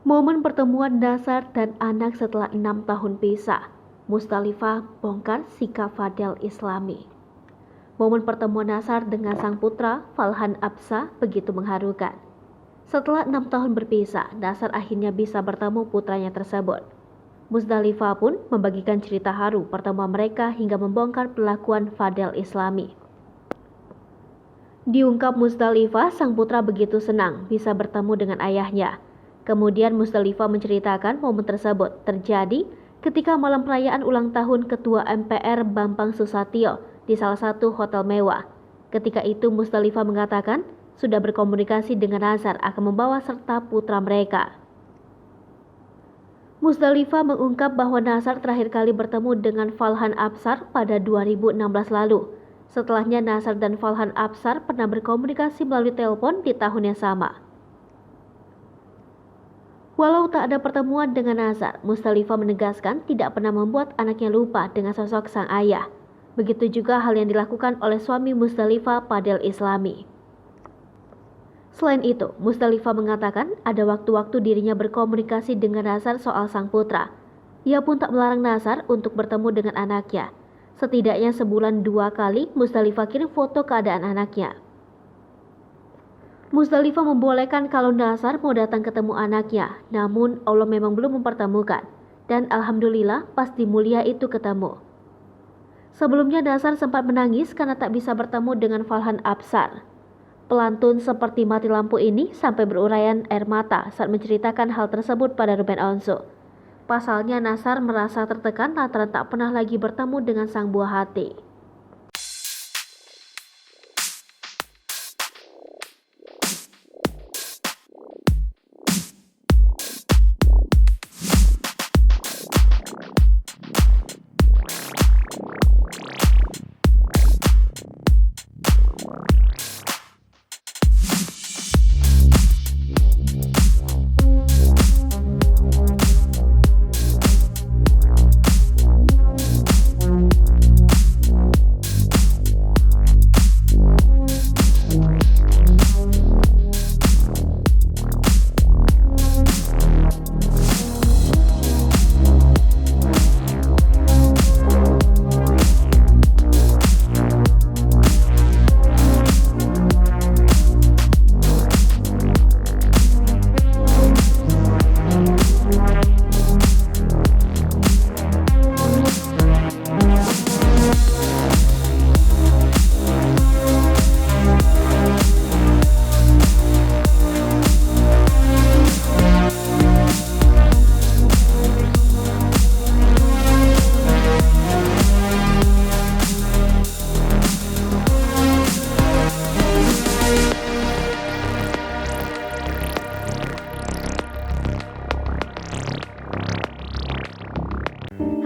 Momen pertemuan Nazar dan anak setelah 6 tahun pisah. Musdalifah bongkar sikap Fadel Islami. Momen pertemuan Nazar dengan sang putra, Falhan Absah, begitu mengharukan. Setelah 6 tahun berpisah, Nazar akhirnya bisa bertemu putranya tersebut. Musdalifah pun membagikan cerita haru pertemuan mereka hingga membongkar perlakuan Fadel Islami. Diungkap Musdalifah, sang putra begitu senang bisa bertemu dengan ayahnya. Kemudian Musdalifah menceritakan momen tersebut terjadi ketika malam perayaan ulang tahun Ketua MPR Bambang Susatyo di salah satu hotel mewah. Ketika itu Musdalifah mengatakan sudah berkomunikasi dengan Nazar akan membawa serta putra mereka. Musdalifah mengungkap bahwa Nazar terakhir kali bertemu dengan Falhan Absah pada 2016 lalu. Setelahnya Nazar dan Falhan Absah pernah berkomunikasi melalui telepon di tahun yang sama. Walau tak ada pertemuan dengan Nazar, Musdalifah menegaskan tidak pernah membuat anaknya lupa dengan sosok sang ayah. Begitu juga hal yang dilakukan oleh suami Musdalifah, Fadel Islami. Selain itu, Musdalifah mengatakan ada waktu-waktu dirinya berkomunikasi dengan Nazar soal sang putra. Ia pun tak melarang Nazar untuk bertemu dengan anaknya. Setidaknya sebulan 2 kali Musdalifah kirim foto keadaan anaknya. Musdalifah membolehkan kalau Nazar mau datang ketemu anaknya, namun Allah memang belum mempertemukan. Dan alhamdulillah pas di Mulia itu ketemu. Sebelumnya Nazar sempat menangis karena tak bisa bertemu dengan Falhan Absah. Pelantun seperti mati lampu ini sampai berurayan air mata saat menceritakan hal tersebut pada Ruben Onsu. Pasalnya Nazar merasa tertekan lantaran tak pernah lagi bertemu dengan sang buah hati.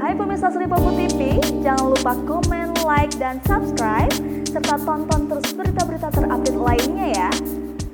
Hai pemirsa Sri Popo TV, jangan lupa komen, like, dan subscribe, serta tonton terus berita-berita terupdate lainnya ya.